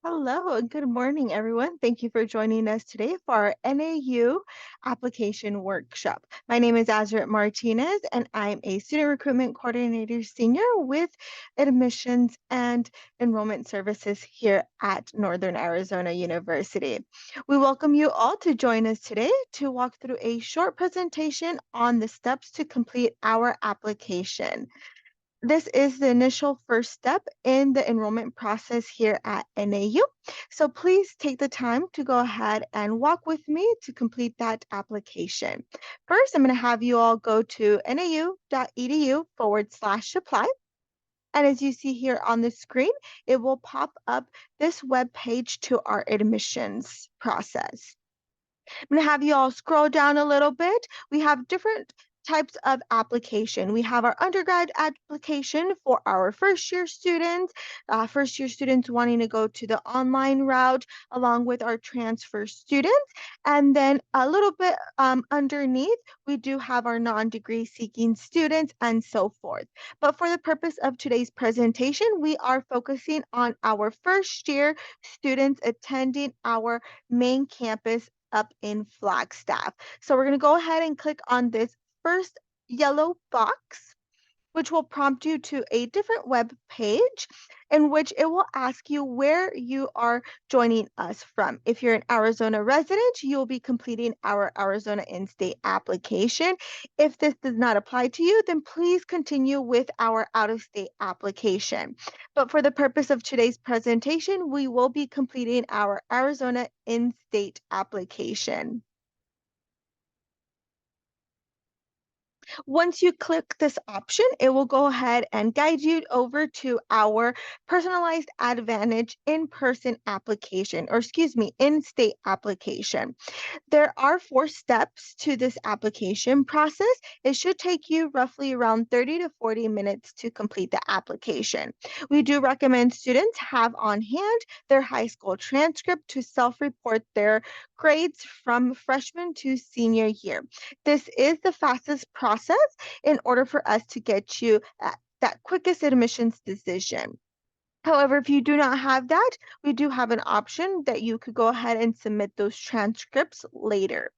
Hello and good morning, everyone. Thank you for joining us today for our NAU Application Workshop. My name is Azrit Martinez, and I'm a Student Recruitment Coordinator Senior with Admissions and Enrollment Services here at Northern Arizona University. We welcome you all to join us today to walk through a short presentation on the steps to complete our application. This is the initial first step in the enrollment process here at NAU. So please take the time to go ahead and walk with me to complete that application. First, I'm going to have you all go to nau.edu/apply. And as you see here on the screen, it will pop up this web page to our admissions process. I'm going to have you all scroll down a little bit. We have different types of application. We have our undergrad application for our first year students wanting to go to the online route, along with our transfer students. And then a little bit underneath, we do have our non-degree seeking students and so forth. But for the purpose of today's presentation, we are focusing on our first year students attending our main campus up in Flagstaff. So we're going to go ahead and click on this first yellow box, which will prompt you to a different web page in which it will ask you where you are joining us from. If you're an Arizona resident, you'll be completing our Arizona in-state application. If this does not apply to you, then please continue with our out-of-state application. But for the purpose of today's presentation, we will be completing our Arizona in-state application. Once you click this option, it will go ahead and guide you over to our personalized advantage in-person application, or excuse me, in-state application. There are 4 steps to this application process. It should take you roughly around 30 to 40 minutes to complete the application. We do recommend students have on hand their high school transcript to self-report their grades from freshman to senior year. This is the fastest process in order for us to get you that quickest admissions decision. However, if you do not have that, we do have an option that you could go ahead and submit those transcripts later.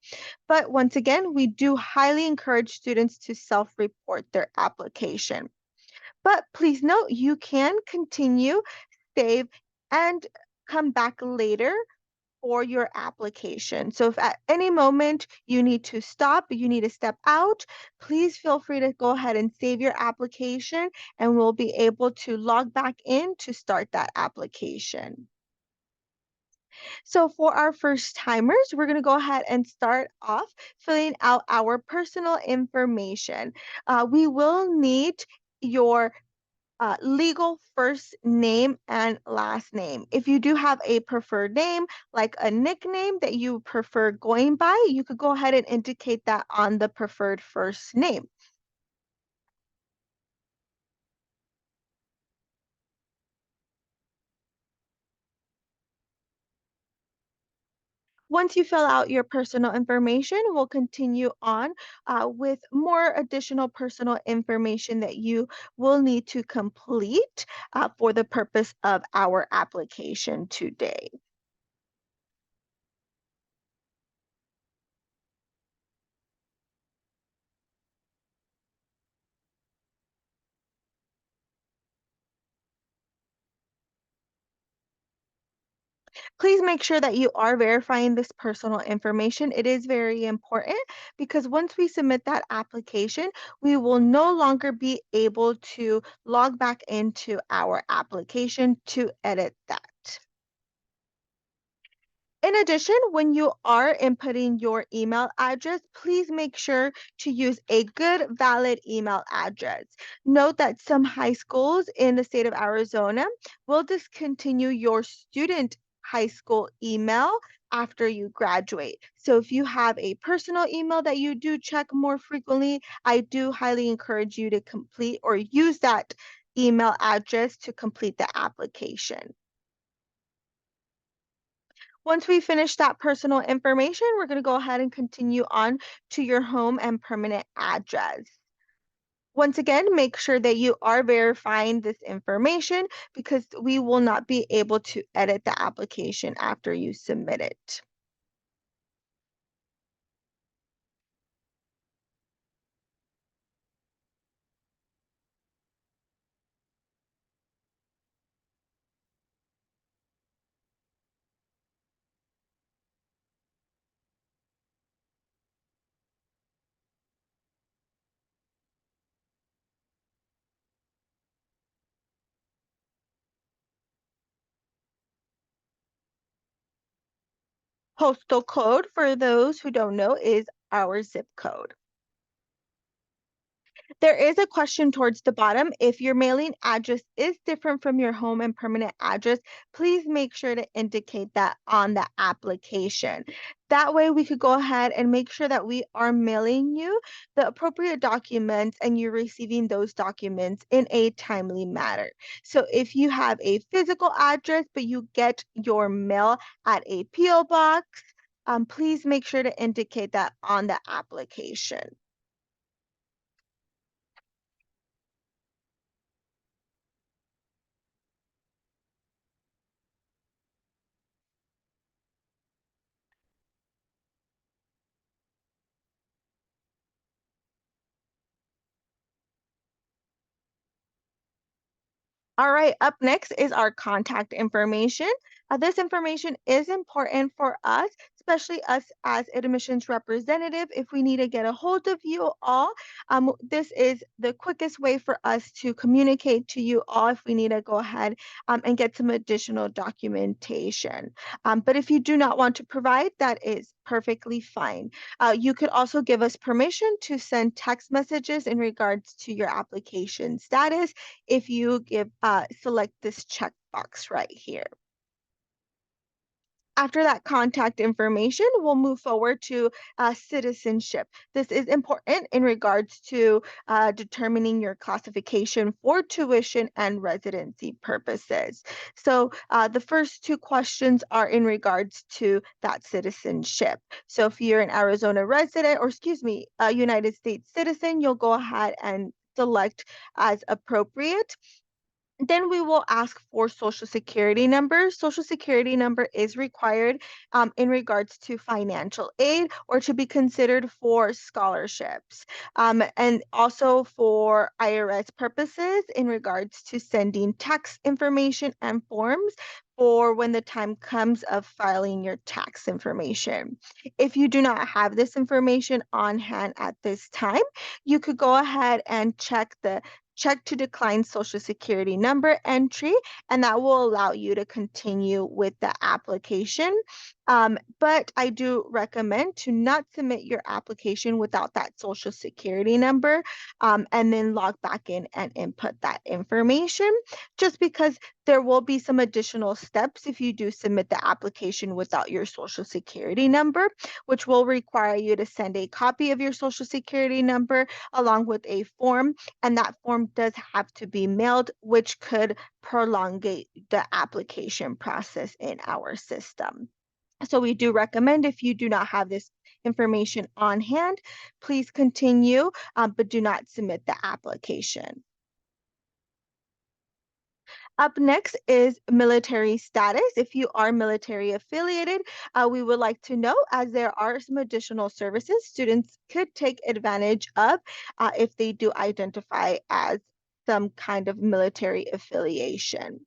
But once again, we do highly encourage students to self-report their application. But please note, you can continue, save, and come back later for your application. So if at any moment you need to stop, you need to step out, please feel free to go ahead and save your application and we'll be able to log back in to start that application. So for our first timers, we're going to go ahead and start off filling out our personal information. We will need your legal first name and last name. If you do have a preferred name, like a nickname that you prefer going by, you could go ahead and indicate that on the preferred first name. Once you fill out your personal information, we'll continue on with more additional personal information that you will need to complete for the purpose of our application today. Please make sure that you are verifying this personal information. It is very important because once we submit that application, we will no longer be able to log back into our application to edit that. In addition, when you are inputting your email address, please make sure to use a good, valid email address. Note that some high schools in the state of Arizona will discontinue your student high school email after you graduate. So if you have a personal email that you do check more frequently, I do highly encourage you to complete or use that email address to complete the application. Once we finish that personal information, we're going to go ahead and continue on to your home and permanent address. Once again, make sure that you are verifying this information because we will not be able to edit the application after you submit it. Postal code, for those who don't know, is our zip code. There is a question towards the bottom. If your mailing address is different from your home and permanent address, please make sure to indicate that on the application. That way, we could go ahead and make sure that we are mailing you the appropriate documents and you're receiving those documents in a timely manner. So, if you have a physical address, but you get your mail at a P.O. box, please make sure to indicate that on the application. All right, up next is our contact information. This information is important for us, especially us as admissions representative. If we need to get a hold of you all, this is the quickest way for us to communicate to you all if we need to go ahead and get some additional documentation. But if you do not want to provide, that is perfectly fine. You could also give us permission to send text messages in regards to your application status if you select this checkbox right here. After that contact information, we'll move forward to citizenship. This is important in regards to determining your classification for tuition and residency purposes. So the first two questions are in regards to that citizenship. So if you're an Arizona resident, or excuse me, a United States citizen, you'll go ahead and select as appropriate. Then we will ask for social security number. Social security number is required in regards to financial aid or to be considered for scholarships. And also for IRS purposes in regards to sending tax information and forms for when the time comes of filing your tax information. If you do not have this information on hand at this time, you could go ahead and check to decline social security number entry, and that will allow you to continue with the application. But I do recommend to not submit your application without that social security number and then log back in and input that information, just because there will be some additional steps if you do submit the application without your social security number, which will require you to send a copy of your social security number along with a form, and that form does have to be mailed, which could prolongate the application process in our system. So we do recommend if you do not have this information on hand, please continue, but do not submit the application. Up next is military status. If you are military affiliated, we would like to know, as there are some additional services students could take advantage of if they do identify as some kind of military affiliation.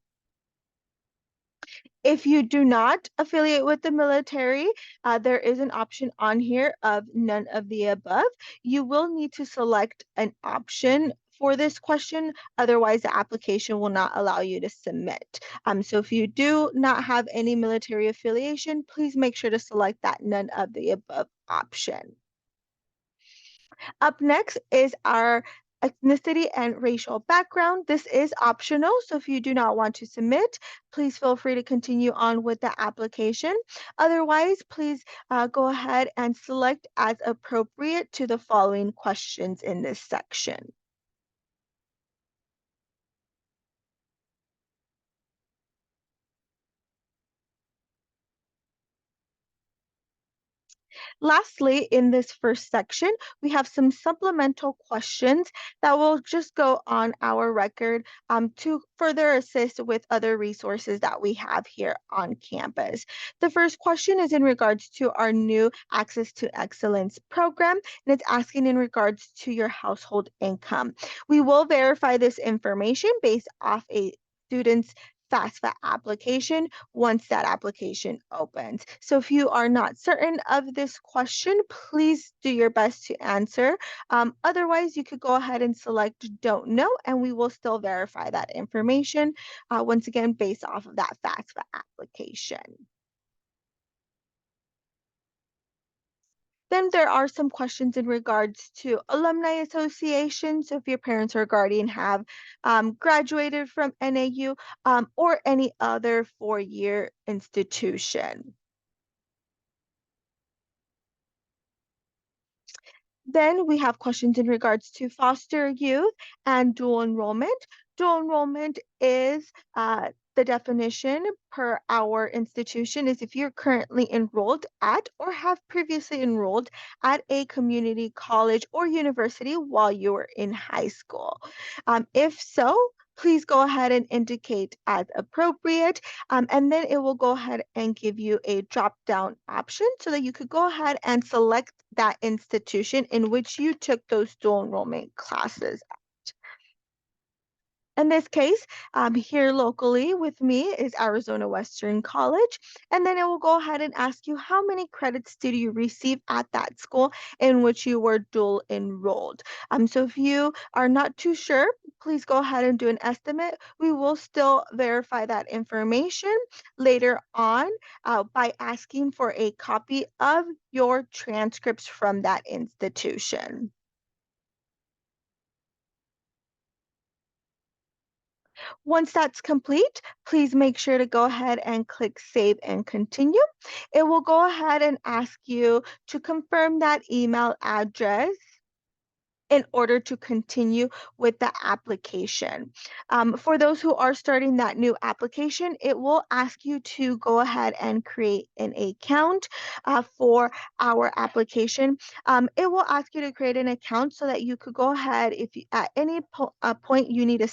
If you do not affiliate with the military, there is an option on here of none of the above. You will need to select an option for this question, otherwise the application will not allow you to submit. So if you do not have any military affiliation, please make sure to select that none of the above option. Up next is our ethnicity and racial background. This is optional, so if you do not want to submit, please feel free to continue on with the application. Otherwise, please go ahead and select as appropriate to the following questions in this section. Lastly, in this first section, we have some supplemental questions that will just go on our record to further assist with other resources that we have here on campus. The first question is in regards to our new Access to Excellence program, and it's asking in regards to your household income. We will verify this information based off a student's FAFSA application once that application opens. So if you are not certain of this question, please do your best to answer. Otherwise, you could go ahead and select don't know, and we will still verify that information once again based off of that FAFSA application. Then there are some questions in regards to alumni associations. So if your parents or guardian have graduated from NAU or any other four-year institution. Then we have questions in regards to foster youth and dual enrollment. Dual enrollment is the definition per our institution is if you're currently enrolled at or have previously enrolled at a community college or university while you were in high school. If so, please go ahead and indicate as appropriate, and then it will go ahead and give you a drop down option so that you could go ahead and select that institution in which you took those dual enrollment classes. In this case, here locally with me is Arizona Western College. And then it will go ahead and ask you how many credits did you receive at that school in which you were dual enrolled. So if you are not too sure, please go ahead and do an estimate. We will still verify that information later on by asking for a copy of your transcripts from that institution. Once that's complete, please make sure to go ahead and click Save and Continue. It will go ahead and ask you to confirm that email address in order to continue with the application. For those who are starting that new application, it will ask you to go ahead and create an account for our application. It will ask you to create an account so that you could go ahead if you, at any point you need to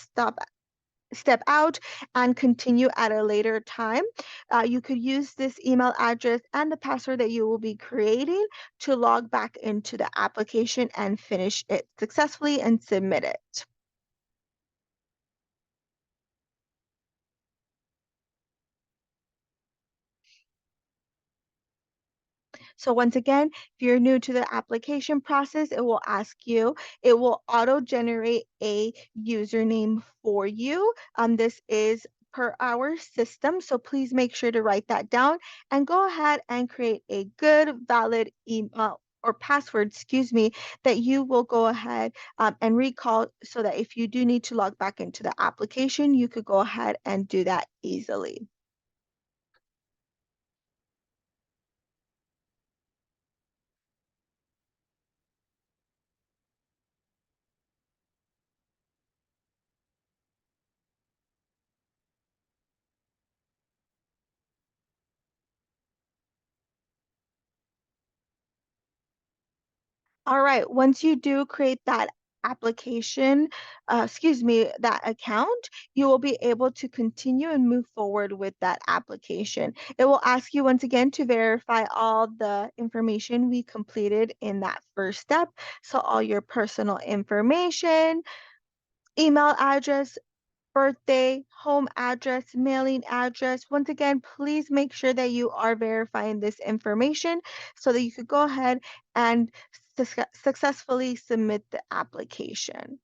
step out and continue at a later time. You could use this email address and the password that you will be creating to log back into the application and finish it successfully and submit it. So once again, if you're new to the application process, it will ask you, it will auto-generate a username for you. This is per our system, so please make sure to write that down and go ahead and create a good, valid email or password, excuse me, that you will go ahead and recall so that if you do need to log back into the application, you could go ahead and do that easily. All right, once you do create that application, excuse me, that account, you will be able to continue and move forward with that application. It will ask you once again to verify all the information we completed in that first step. So all your personal information, email address, birthday, home address, mailing address. Once again, please make sure that you are verifying this information so that you could go ahead and successfully submit the application.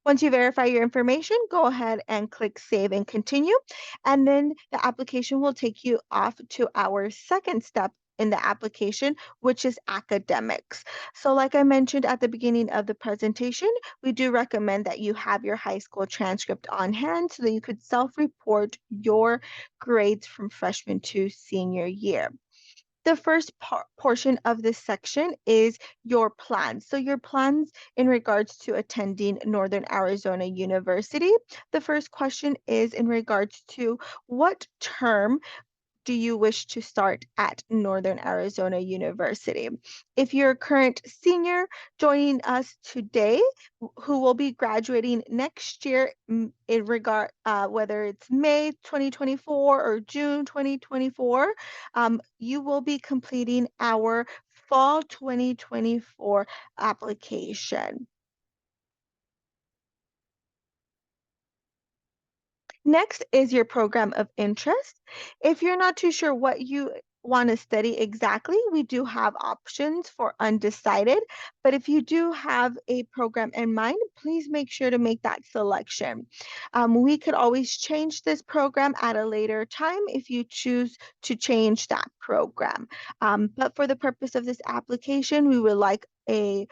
Once you verify your information, go ahead and click Save and Continue. And then the application will take you off to our second step in the application, which is academics. So like I mentioned at the beginning of the presentation, we do recommend that you have your high school transcript on hand so that you could self-report your grades from freshman to senior year. The first portion of this section is your plans. So, your plans in regards to attending Northern Arizona University. The first question is in regards to what term do you wish to start at Northern Arizona University? If you're a current senior joining us today, who will be graduating next year, in regard whether it's May 2024 or June 2024, you will be completing our fall 2024 application. Next is your program of interest. If you're not too sure what you want to study exactly, we do have options for undecided. But if you do have a program in mind, please make sure to make that selection. We could always change this program at a later time if you choose to change that program. But for the purpose of this application, we would like a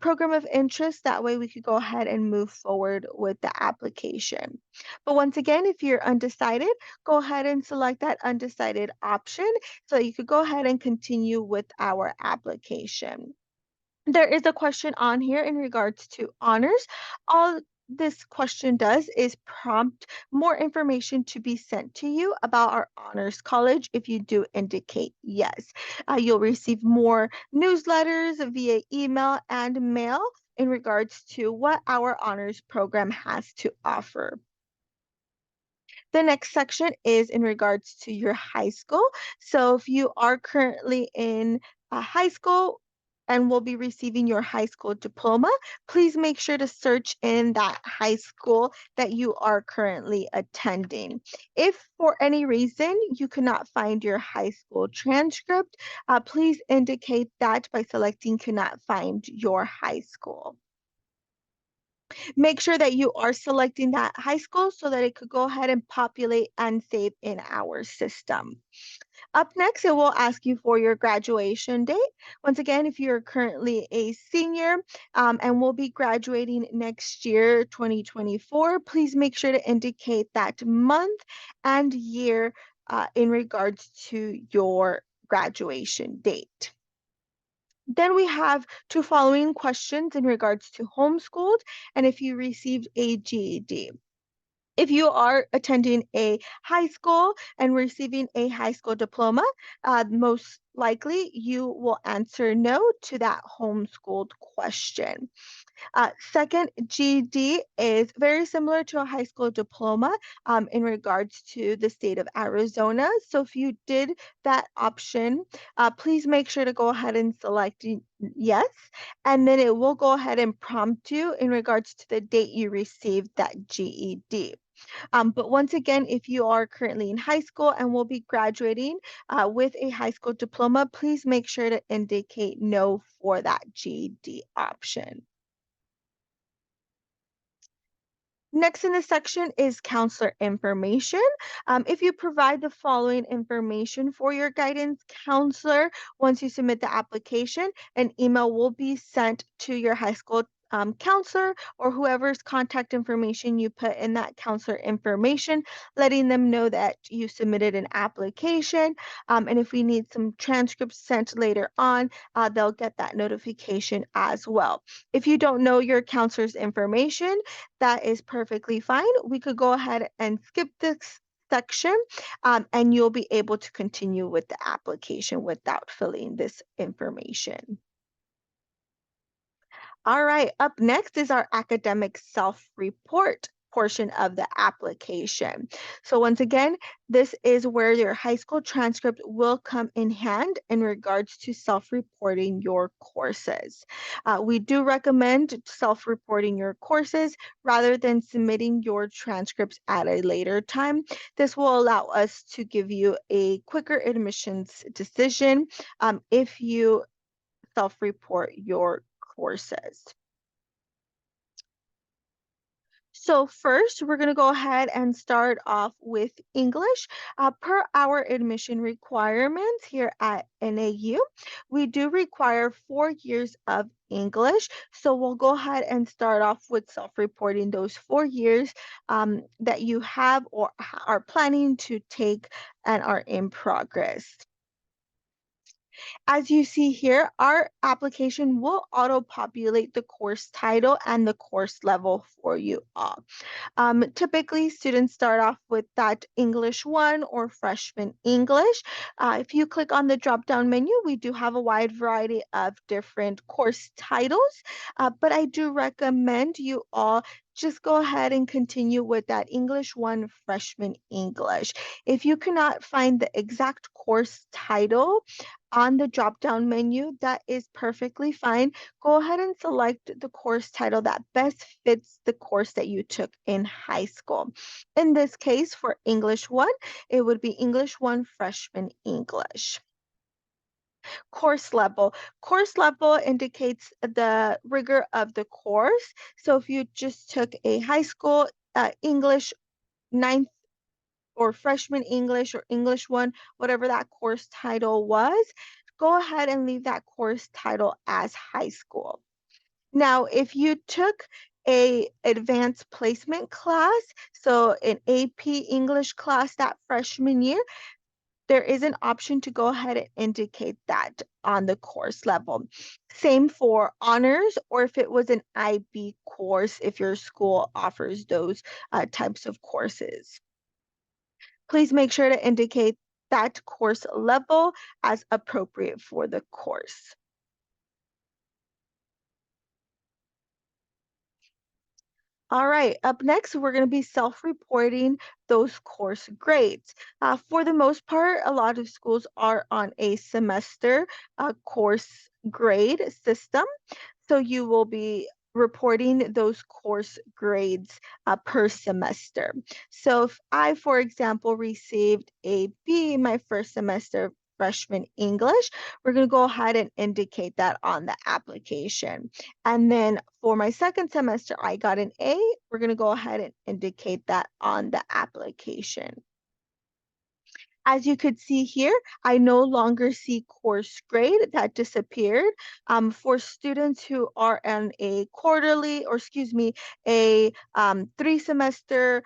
program of interest. That way we could go ahead and move forward with the application. But once again, if you're undecided, go ahead and select that undecided option so you could go ahead and continue with our application. There is a question on here in regards to honors. All this question does is prompt more information to be sent to you about our honors college if you do indicate yes. You'll receive more newsletters via email and mail in regards to what our honors program has to offer. The next section is in regards to your high school. So if you are currently in a high school and will be receiving your high school diploma, please make sure to search in that high school that you are currently attending. If for any reason you cannot find your high school transcript, please indicate that by selecting cannot find your high school. Make sure that you are selecting that high school so that it could go ahead and populate and save in our system. Up next, it will ask you for your graduation date. Once again, if you're currently a senior and will be graduating next year, 2024, please make sure to indicate that month and year in regards to your graduation date. Then we have two following questions in regards to homeschooled and if you received a GED. If you are attending a high school and receiving a high school diploma, most likely you will answer no to that homeschooled question. Second, GED is very similar to a high school diploma in regards to the state of Arizona. So if you did that option, please make sure to go ahead and select yes, and then it will go ahead and prompt you in regards to the date you received that GED. But once again, if you are currently in high school and will be graduating with a high school diploma, please make sure to indicate no for that GED option. Next in this section is counselor information. If you provide the following information for your guidance counselor, once you submit the application, an email will be sent to your high school counselor or whoever's contact information you put in that counselor information, letting them know that you submitted an application. And if we need some transcripts sent later on, they'll get that notification as well. If you don't know your counselor's information, that is perfectly fine. We could go ahead and skip this section and you'll be able to continue with the application without filling this information. All right, up next is our academic self-report portion of the application. So once again, this is where your high school transcript will come in hand in regards to self-reporting your courses. We do recommend self-reporting your courses rather than submitting your transcripts at a later time. This will allow us to give you a quicker admissions decision if you self-report your courses. So first, we're going to go ahead and start off with English. Per our admission requirements here at NAU, we do require 4 years of English. So we'll go ahead and start off with self-reporting those 4 years that you have or are planning to take and are in progress. As you see here, our application will auto-populate the course title and the course level for you all. Typically, students start off with that English 1 or freshman English. If you click on the drop-down menu, we do have a wide variety of different course titles, but I do recommend you all just go ahead and continue with that English 1 freshman English. If you cannot find the exact course title on the drop-down menu, that is perfectly fine. Go ahead and select the course title that best fits the course that you took in high school. In this case, for English 1, it would be English 1 Freshman English. Course level. Course level indicates the rigor of the course. So if you just took a high school English ninth or freshman English or English 1, whatever that course title was, go ahead and leave that course title as high school. Now, if you took a advanced placement class, so an AP English class that freshman year, there is an option to go ahead and indicate that on the course level. Same for honors, or if it was an IB course, if your school offers those types of courses. Please make sure to indicate that course level as appropriate for the course. All right, up next, we're going to be self-reporting those course grades. For the most part, a lot of schools are on a semester course grade system. So you will be reporting those course grades per semester. So if I, for example, received a B my first semester freshman English, we're going to go ahead and indicate that on the application. And then for my second semester, I got an A, we're going to go ahead and indicate that on the application. As you could see here, I no longer see course grade that disappeared. For students who are on a quarterly, or excuse me, a 3 semester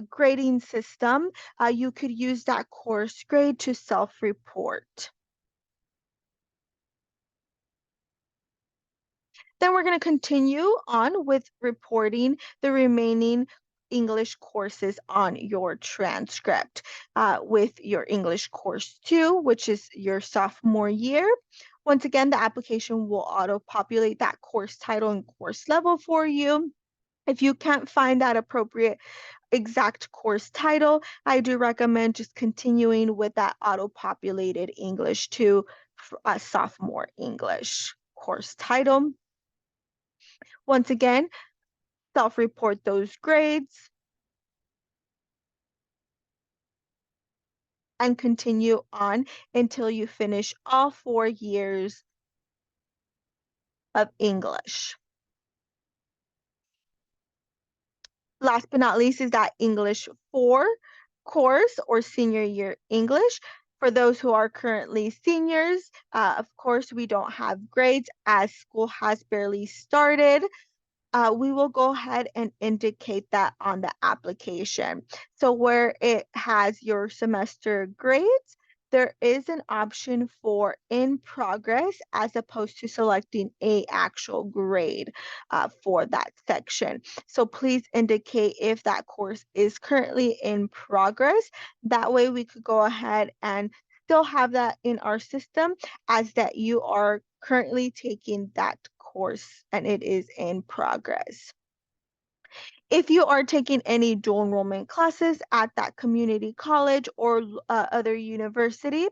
grading system, you could use that course grade to self-report. Then we're going to continue on with reporting the remaining English courses on your transcript with your English course 2, which is your sophomore year. Once again, the application will auto-populate that course title and course level for you. If you can't find that appropriate exact course title, I do recommend just continuing with that auto-populated English 2 sophomore English course title. Once again, self-report those grades and continue on until you finish all 4 years of English. Last but not least is that English 4 course or senior year English. For those who are currently seniors, of course, we don't have grades as school has barely started. We will go ahead and indicate that on the application. So where it has your semester grades, there is an option for in progress as opposed to selecting a actual grade for that section. So please indicate if that course is currently in progress. That way we could go ahead and still have that in our system as that you are currently taking that course and it is in progress. If you are taking any dual enrollment classes at that community college or other university,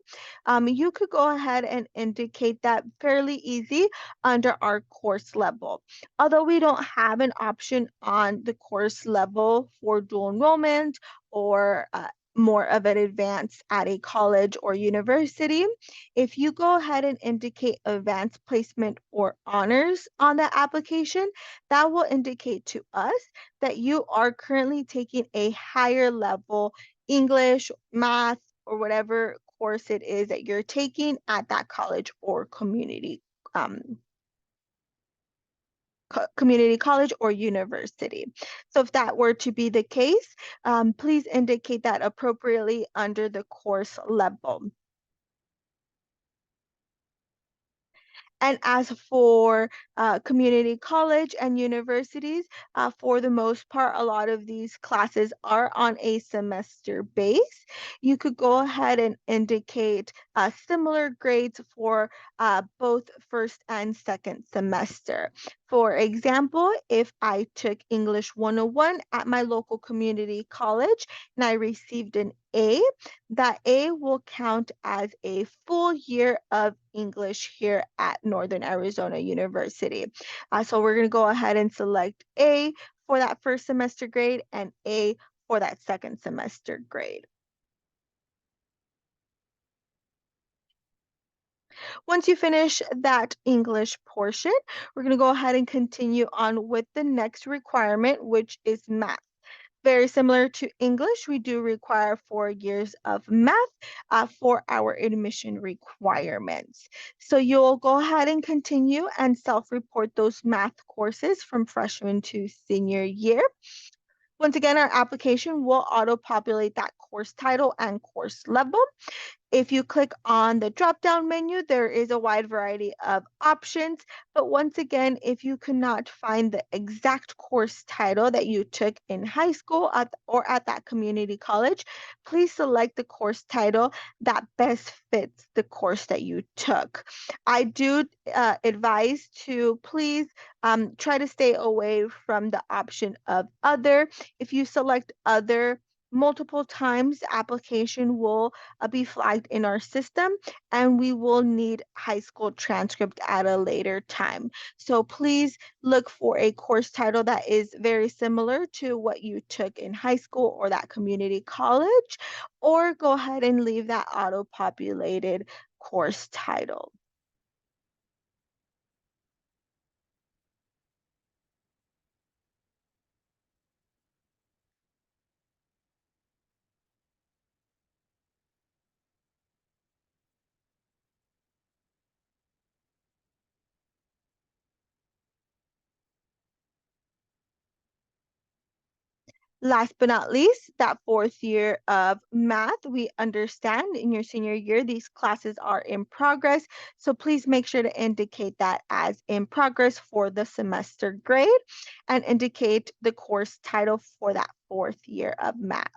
you could go ahead and indicate that fairly easy under our course level. Although we don't have an option on the course level for dual enrollment or more of an advance at a college or university, if you go ahead and indicate advanced placement or honors on the application, that will indicate to us that you are currently taking a higher level English, math, or whatever course it is that you're taking at that college or um, community college or university. So if that were to be the case, please indicate that appropriately under the course level. And as for community college and universities, for the most part, a lot of these classes are on a semester base. You could go ahead and indicate similar grades for both first and second semester. For example, if I took English 101 at my local community college and I received an A, that A will count as a full year of English here at Northern Arizona University. So we're going to go ahead and select A for that first semester grade and A for that second semester grade. Once you finish that English portion, we're going to go ahead and continue on with the next requirement, which is math. Very similar to English, we do require 4 years of math for our admission requirements. So you'll go ahead and continue and self-report those math courses from freshman to senior year. Once again, our application will auto-populate that course title and course level. If you click on the drop-down menu, there is a wide variety of options. But once again, if you cannot find the exact course title that you took in high school or at that community college, please select the course title that best fits the course that you took. I do advise to please try to stay away from the option of other. If you select other multiple times, the application will be flagged in our system, and we will need high school transcript at a later time. So please look for a course title that is very similar to what you took in high school or that community college, or go ahead and leave that auto-populated course title. Last but not least, that fourth year of math, we understand in your senior year, these classes are in progress. So please make sure to indicate that as in progress for the semester grade and indicate the course title for that fourth year of math.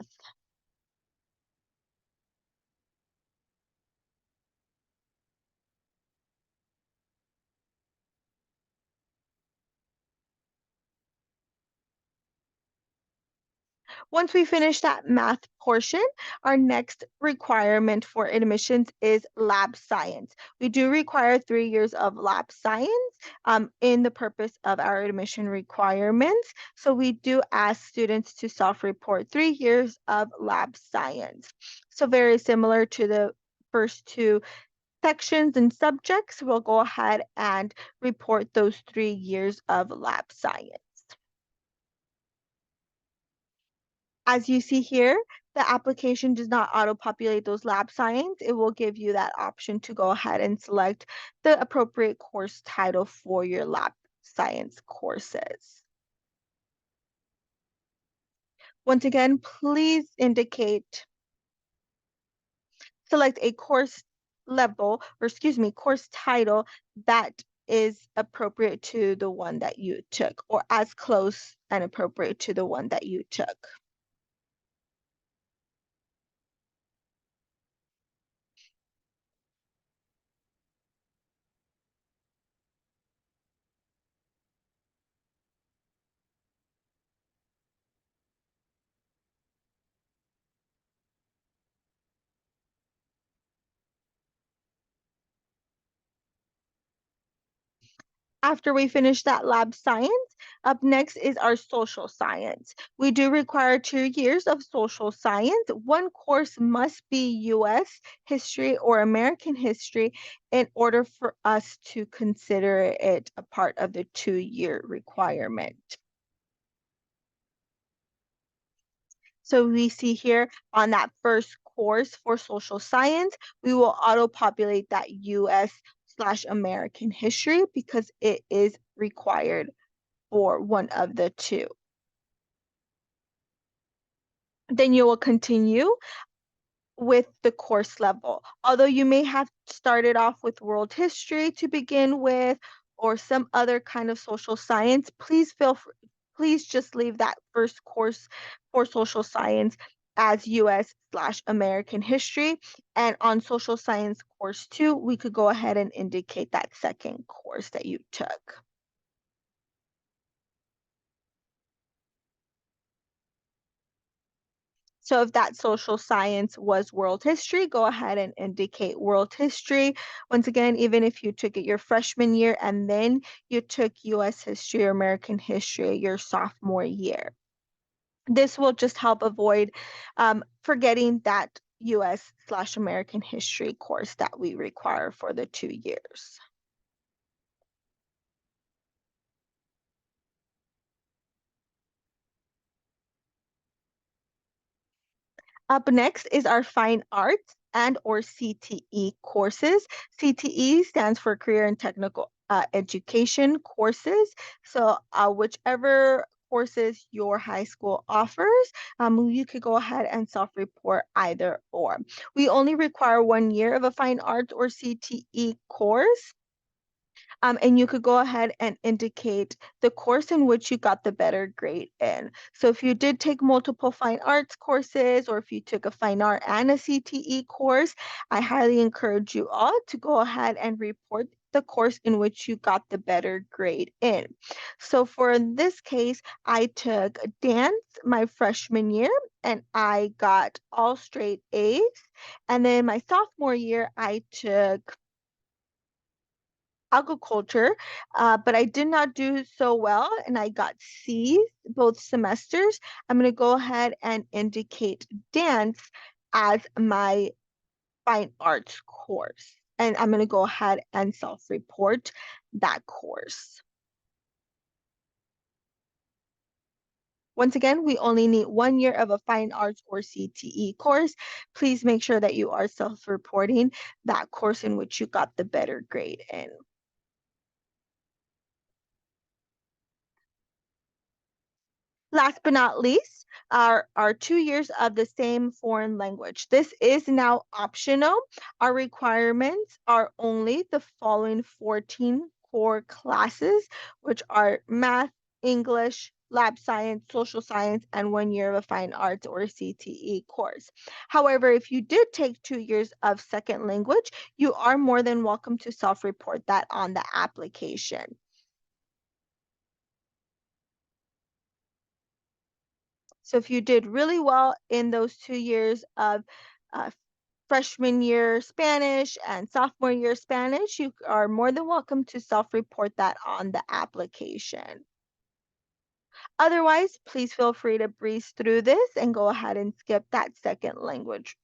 Once we finish that math portion, our next requirement for admissions is lab science. We do require 3 years of lab science in the purpose of our admission requirements. So we do ask students to self-report 3 years of lab science. So very similar to the first two sections and subjects, we'll go ahead and report those 3 years of lab science. As you see here, the application does not auto-populate those lab science. It will give you that option to go ahead and select the appropriate course title for your lab science courses. Once again, please select a course level, or excuse me, course title that is appropriate to the one that you took, or as close and appropriate to the one that you took. After we finish that lab science, up next is our social science. We do require 2 years of social science. One course must be US history or American history in order for us to consider it a part of the 2 year requirement. So we see here on that first course for social science, we will auto-populate that US/American history because it is required for one of the two. Then you will continue with the course level. Although you may have started off with world history to begin with or some other kind of social science, please just leave that first course for social science as US/American history. And on social science course 2, we could go ahead and indicate that second course that you took. So if that social science was world history, go ahead and indicate world history. Once again, even if you took it your freshman year and then you took US history or American history your sophomore year. This will just help avoid forgetting that US/American history course that we require for the 2 years. Up next is our fine arts and or CTE courses. CTE stands for Career and Technical Education courses. So whichever courses your high school offers, you could go ahead and self-report either or. We only require 1 year of a fine arts or CTE course. And you could go ahead and indicate the course in which you got the better grade in. So if you did take multiple fine arts courses or if you took a fine art and a CTE course, I highly encourage you all to go ahead and report the course in which you got the better grade in. So for this case, I took dance my freshman year and I got all straight A's. And then my sophomore year, I took agriculture, but I did not do so well and I got C's both semesters. I'm going to go ahead and indicate dance as my fine arts course. And I'm going to go ahead and self-report that course. Once again, we only need 1 year of a fine arts or CTE course. Please make sure that you are self-reporting that course in which you got the better grade in. Last but not least are our 2 years of the same foreign language. This is now optional. Our requirements are only the following 14 core classes, which are math, English, lab science, social science, and 1 year of a fine arts or CTE course. However, if you did take 2 years of second language, you are more than welcome to self-report that on the application. So if you did really well in those 2 years of uh, freshman year Spanish and sophomore year Spanish, you are more than welcome to self-report that on the application. Otherwise, please feel free to breeze through this and go ahead and skip that second language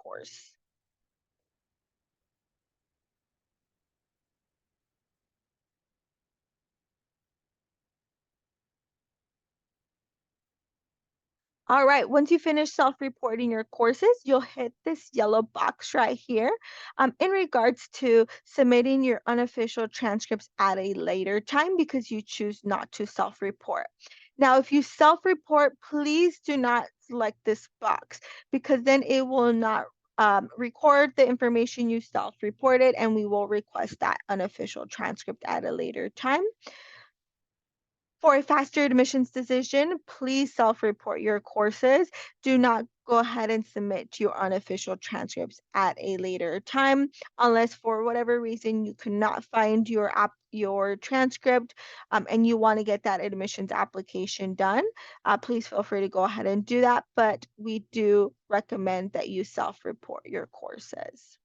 course. All right, once you finish self-reporting your courses, you'll hit this yellow box right here in regards to submitting your unofficial transcripts at a later time because you choose not to self-report. Now, if you self-report, please do not select this box because then it will not record the information you self-reported and we will request that unofficial transcript at a later time. For a faster admissions decision, please self-report your courses. Do not go ahead and submit your unofficial transcripts at a later time unless for whatever reason you could not find your transcript and you want to get that admissions application done. Please feel free to go ahead and do that, but we do recommend that you self-report your courses.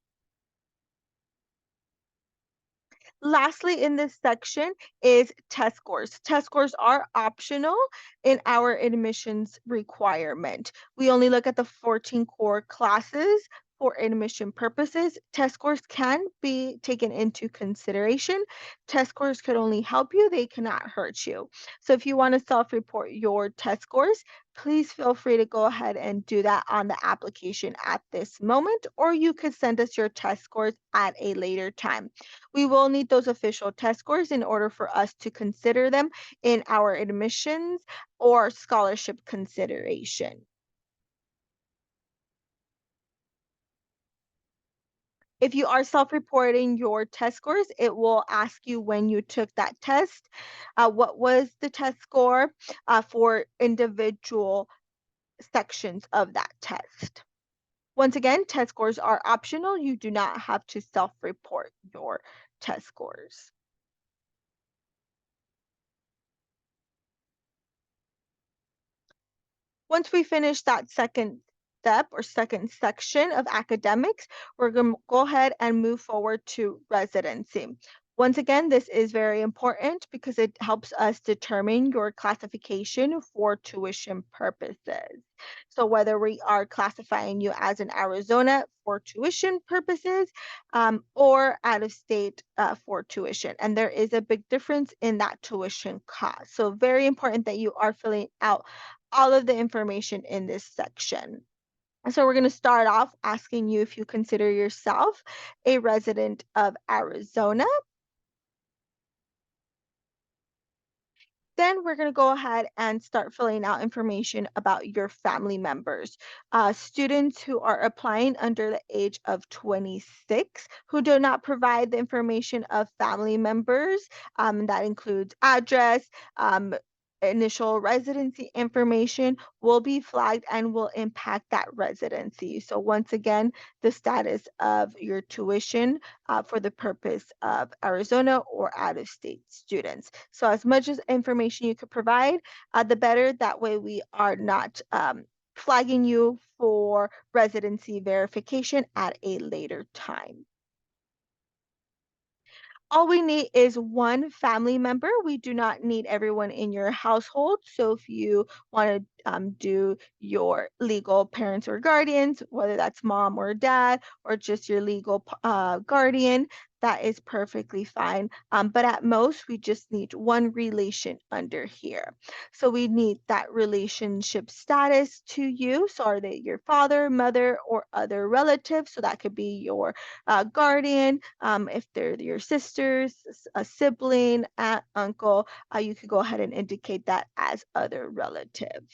Lastly, in this section is test scores. Test scores are optional in our admissions requirement. We only look at the 14 core classes for admission purposes. Test scores can be taken into consideration. Test scores could only help you, they cannot hurt you. So if you want to self-report your test scores, please feel free to go ahead and do that on the application at this moment, or you could send us your test scores at a later time. We will need those official test scores in order for us to consider them in our admissions or scholarship consideration. If you are self-reporting your test scores, it will ask you when you took that test, what was the test score for individual sections of that test. Once again, test scores are optional. You do not have to self-report your test scores. Once we finish that second step or second section of academics, we're going to go ahead and move forward to residency. Once again, this is very important because it helps us determine your classification for tuition purposes. So whether we are classifying you as in Arizona for tuition purposes or out of state for tuition. And there is a big difference in that tuition cost. So very important that you are filling out all of the information in this section. So we're going to start off asking you if you consider yourself a resident of Arizona. Then we're going to go ahead and start filling out information about your family members. Students who are applying under the age of 26 who do not provide the information of family members, that includes address, initial residency information, will be flagged and will impact that residency. So once again, the status of your tuition for the purpose of Arizona or out of state students. So, as much as information you could provide, the better. That way, we are not flagging you for residency verification at a later time. All we need is one family member. We do not need everyone in your household. So if you want to do your legal parents or guardians, whether that's mom or dad, or just your legal guardian, that is perfectly fine. But at most, we just need one relation under here. So we need that relationship status to you. So are they your father, mother, or other relatives? So that could be your guardian, if they're your sisters, a sibling, aunt, uncle, you could go ahead and indicate that as other relative.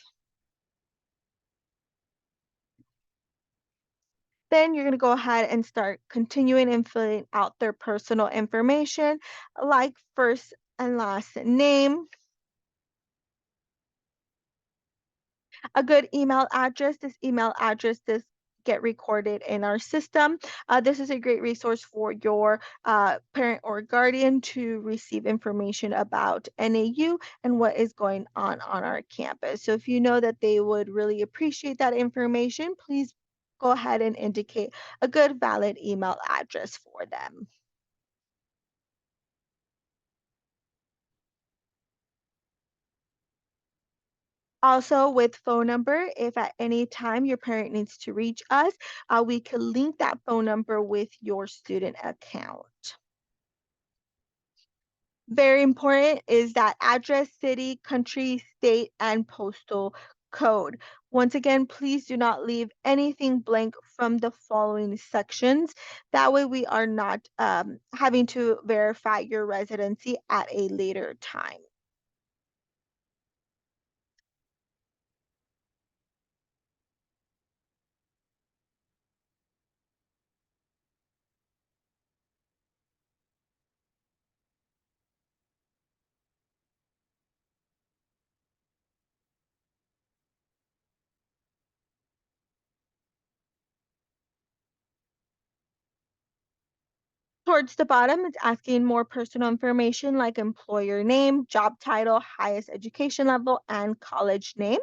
Then you're going to go ahead and start continuing and filling out their personal information, like first and last name, a good email address. This email address does get recorded in our system. This is a great resource for your parent or guardian to receive information about NAU and what is going on our campus. So if you know that they would really appreciate that information, please go ahead and indicate a good valid email address for them. Also, with phone number, if at any time your parent needs to reach us, we can link that phone number with your student account. Very important is that address, city, country, state, and postal code. Once again, please do not leave anything blank from the following sections. That way, we are not having to verify your residency at a later time. Towards the bottom, it's asking more personal information like employer name, job title, highest education level, and college name.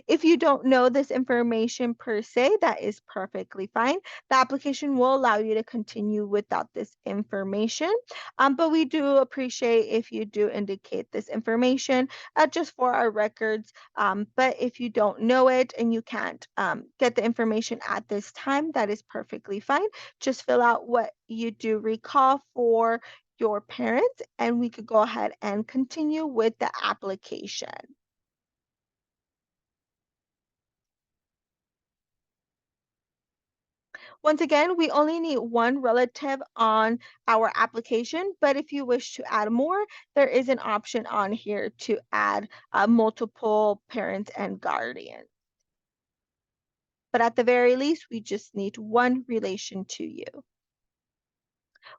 If you don't know this information per se, that is perfectly fine. The application will allow you to continue without this information. But we do appreciate if you do indicate this information just for our records. But if you don't know it and you can't get the information at this time, that is perfectly fine. Just fill out what you do recall for your parents, and we could go ahead and continue with the application. Once again, we only need one relative on our application, but if you wish to add more, there is an option on here to add multiple parents and guardians. But at the very least, we just need one relation to you.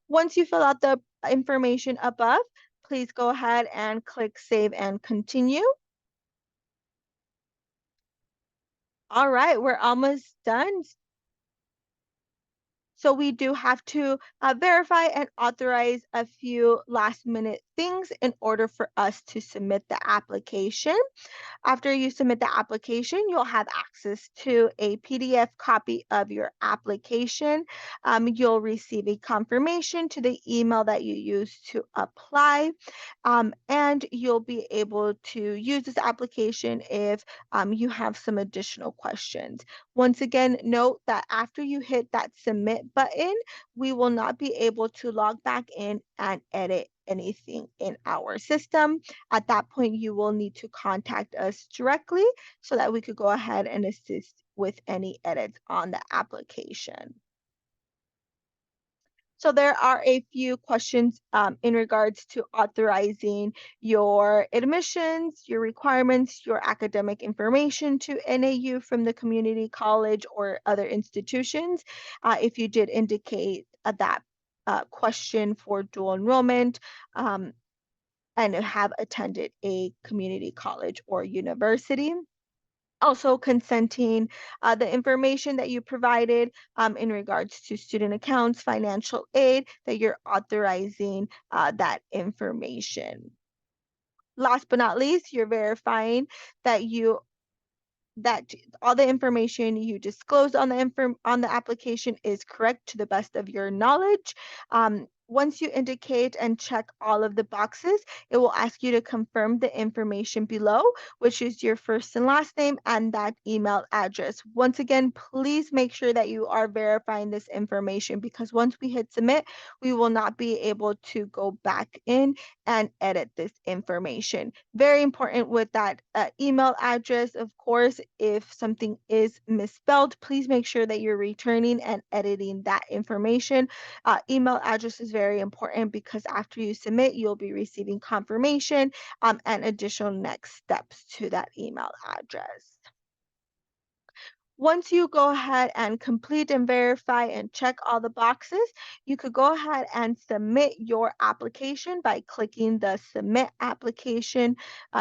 Once you fill out the information above, please go ahead and click Save and Continue. All right, we're almost done. So we do have to verify and authorize a few last minute things in order for us to submit the application. After you submit the application, you'll have access to a PDF copy of your application. You'll receive a confirmation to the email that you used to apply, and you'll be able to use this application if you have some additional questions. Once again, note that after you hit that submit button, we will not be able to log back in and edit anything in our system. At that point, you will need to contact us directly so that we could go ahead and assist with any edits on the application. So there are a few questions in regards to authorizing your admissions, your requirements, your academic information to NAU from the community college or other institutions. If you did indicate that question for dual enrollment, and have attended a community college or university. Also, consenting the information that you provided in regards to student accounts, financial aid, that you're authorizing that information. Last but not least, you're verifying that all the information you disclosed on on the application is correct to the best of your knowledge. Once you indicate and check all of the boxes, it will ask you to confirm the information below, which is your first and last name and that email address. Once again, please make sure that you are verifying this information because once we hit submit, we will not be able to go back in and edit this information. Very important with that email address, of course, if something is misspelled, please make sure that you're returning and editing that information. Email address is very important because after you submit, you'll be receiving confirmation and additional next steps to that email address. Once you go ahead and complete and verify and check all the boxes, you could go ahead and submit your application by clicking the Submit Application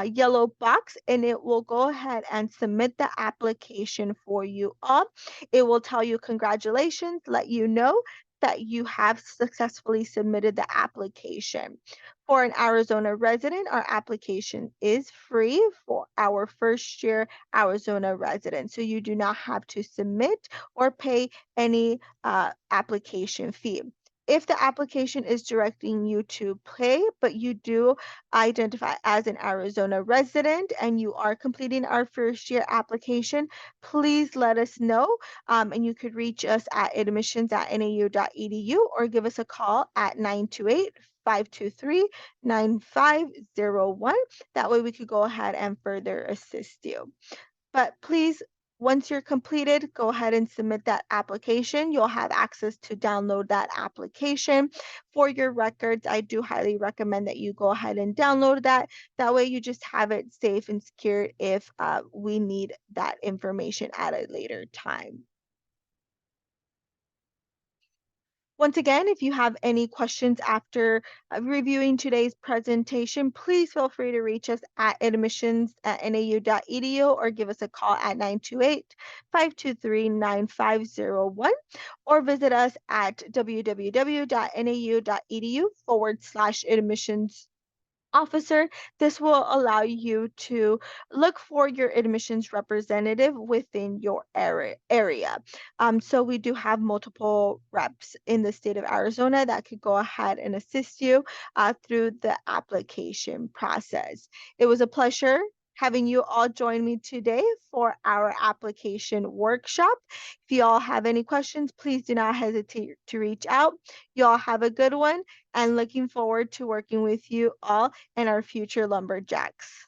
yellow box, and it will go ahead and submit the application for you all. It will tell you congratulations, let you know that you have successfully submitted the application. For an Arizona resident, our application is free for our first year Arizona residents. So you do not have to submit or pay any application fee. If the application is directing you to pay, but you do identify as an Arizona resident and you are completing our first year application, please let us know. And you could reach us at admissions@nau.edu or give us a call at 928 523 9501. That way we could go ahead and further assist you. But please, once you're completed, go ahead and submit that application. You'll have access to download that application for your records. I do highly recommend that you go ahead and download that. That way you just have it safe and secure if we need that information at a later time. Once again, if you have any questions after reviewing today's presentation, please feel free to reach us at admissions@nau.edu or give us a call at 928 523 9501 or visit us at www.nau.edu/admissions officer. This will allow you to look for your admissions representative within your area. So we do have multiple reps in the state of Arizona that could go ahead and assist you through the application process. It was a pleasure having you all join me today for our application workshop. If you all have any questions, please do not hesitate to reach out. You all have a good one and looking forward to working with you all and our future lumberjacks.